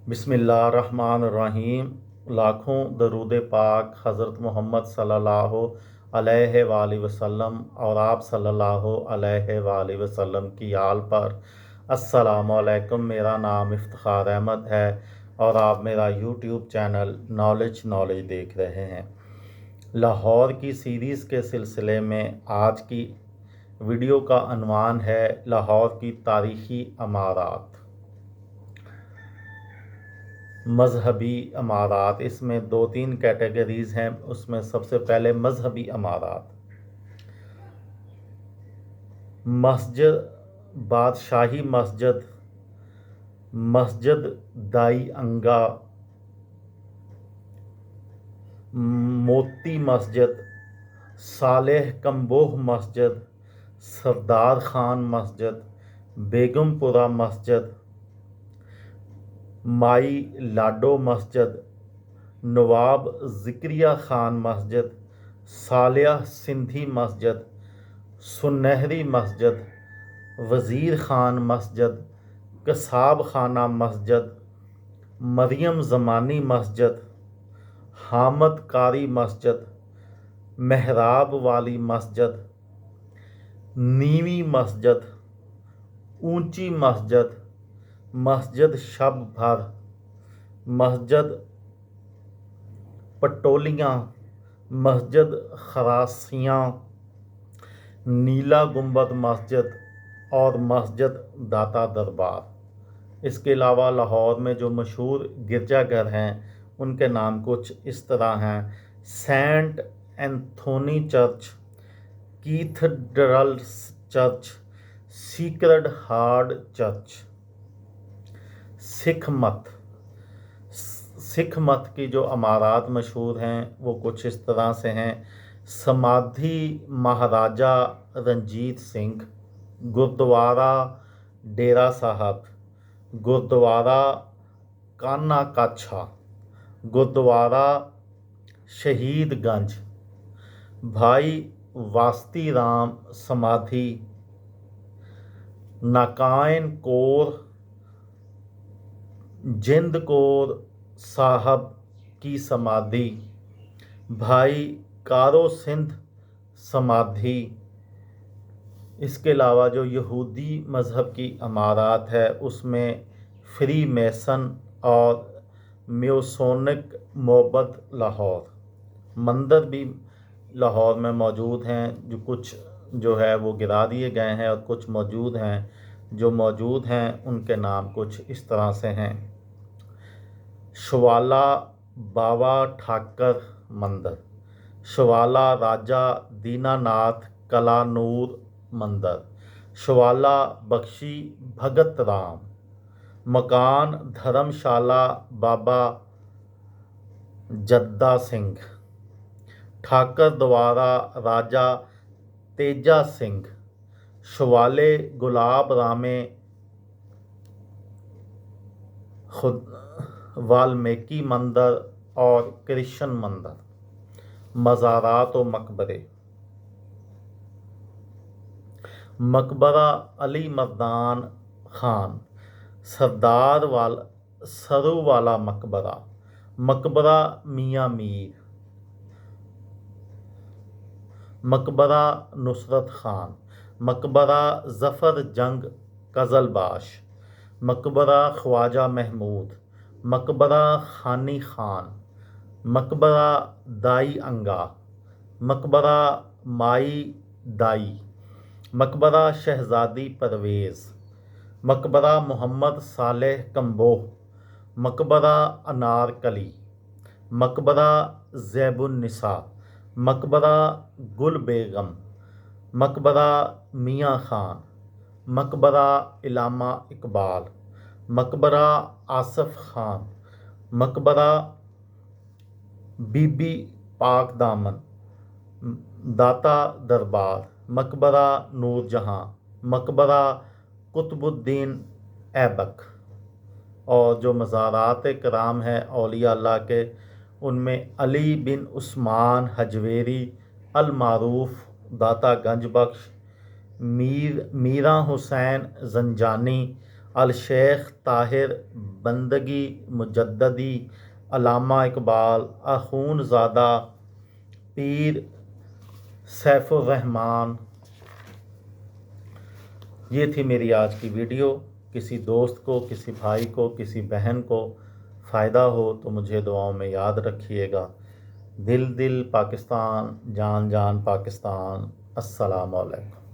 बिस्मिल्लाहिर्रहमानिर्रहीम। लाखों दरूद पाक हज़रत मोहम्मद सल्लल्लाहु अलैहि वालैहि वसल्लम और आप सल्लल्लाहु अलैहि वालैहि वसल्लम की आल पर। अस्सलामु अलैकुम। मेरा नाम इफ्तिखार अहमद है और आप मेरा यूट्यूब चैनल नॉलेज देख रहे हैं। लाहौर की सीरीज़ के सिलसिले में आज की वीडियो का अनवान है लाहौर की तारीख़ी अमारात। मज़हबी अमारात, इसमें 2-3 कैटेगरीज़ हैं। उसमें सबसे पहले मज़हबी अमारात। मस्जिद, बादशाही मस्जिद, मस्जिद दाई अंगा, मोती मस्जिद, सालेह कम्बोह मस्जिद, सरदार खान मस्जिद, बेगमपुरा मस्जिद, माई लाडो मस्जिद, नवाब ज़िक्रिया खान मस्जिद, सालिया सिंधी मस्जिद, सुनहरी मस्जिद, वज़ीर खान मस्जिद, कसाब खाना मस्जिद, मरियम ज़मानी मस्जिद, हामद कारी मस्जिद, महराब वाली मस्जिद, नीवी मस्जिद, ऊंची मस्जिद, मस्जिद शब भर, मस्जिद पटोलियाँ, मस्जिद खरासियाँ, नीला गुंबद मस्जिद और मस्जिद दाता दरबार। इसके अलावा लाहौर में जो मशहूर गिरजाघर हैं उनके नाम कुछ इस तरह हैं: Saint Anthony church, cathedral church, Sacred Heart church. Sikh मत की जो अमारात मशहूर हैं वो कुछ इस तरह से हैं: समाधि महाराजा रंजीत सिंह, गुरुद्वारा डेरा साहब, गुरुद्वारा काना काछा, गुरुद्वारा शहीदगंज, भाई वास्ती राम समाधि, नाकायन कोर, जिंद कोर साहब की समाधि, भाई कारो सिंध समाधि। इसके अलावा जो यहूदी मज़हब की अमारात है उसमें फ्री मेसन और म्यूसोनिक मोहब्बत लाहौर मंदिर भी लाहौर में मौजूद हैं। जो कुछ जो है वो गिरा दिए गए हैं और कुछ मौजूद हैं। जो मौजूद हैं उनके नाम कुछ इस तरह से हैं: शवाला बाबा ठाकर मंदिर, शवाला राजा दीनानाथ कलानूर मंदिर, शवाला बख्शी भगत राम, मकान धर्मशाला बाबा जद्दा सिंह, ठाकर द्वारा राजा तेजा सिंह, शवाले गुलाब रामे खुद वाल्मीकि मंदिर और कृष्ण मंदिर। मज़ारात व मकबरे। मकबरा अली मर्दान खान, सरू वाला मकबरा, मकबरा मियाँ मीर, मकबरा नुसरत खान, मकबरा ज़फ़र जंग कज़लबाश, मकबरा ख्वाजा महमूद, मकबरा खानी खान, मकबरा दाई अंगा, मकबरा माई दाई, मकबरा शहज़ादी परवेज़, मकबरा मोहम्मद सालेह कम्बोह, मकबरा अनारकली, मकबरा ज़ैबुन्निसा, मकबरा गुल बेगम, मकबरा मियाँ खान, मकबरा इलामा इकबाल, मकबरा आसफ़ खान, मकबरा बीबी पाक दामन, दाता दरबार, मकबरा नूरजहाँ, मकबरा कुतुबुद्दीन ऐबक। और जो मज़ारात कराम हैं औलिया अल्लाह के, उनमें अली बिन उस्मान हजवेरी अल मारूफ दाता गंज बख्श, मीरा हुसैन जंजानी الشیخ طاہر بندگی مجددی، علامہ اقبال، اخون زادہ، پیر سیف الرحمان۔ یہ تھی میری آج کی ویڈیو۔ کسی دوست کو، کسی بھائی کو، کسی بہن کو فائدہ ہو تو مجھے دعاؤں میں یاد رکھیے گا۔ دل دل پاکستان، جان جان پاکستان۔ السلام علیکم۔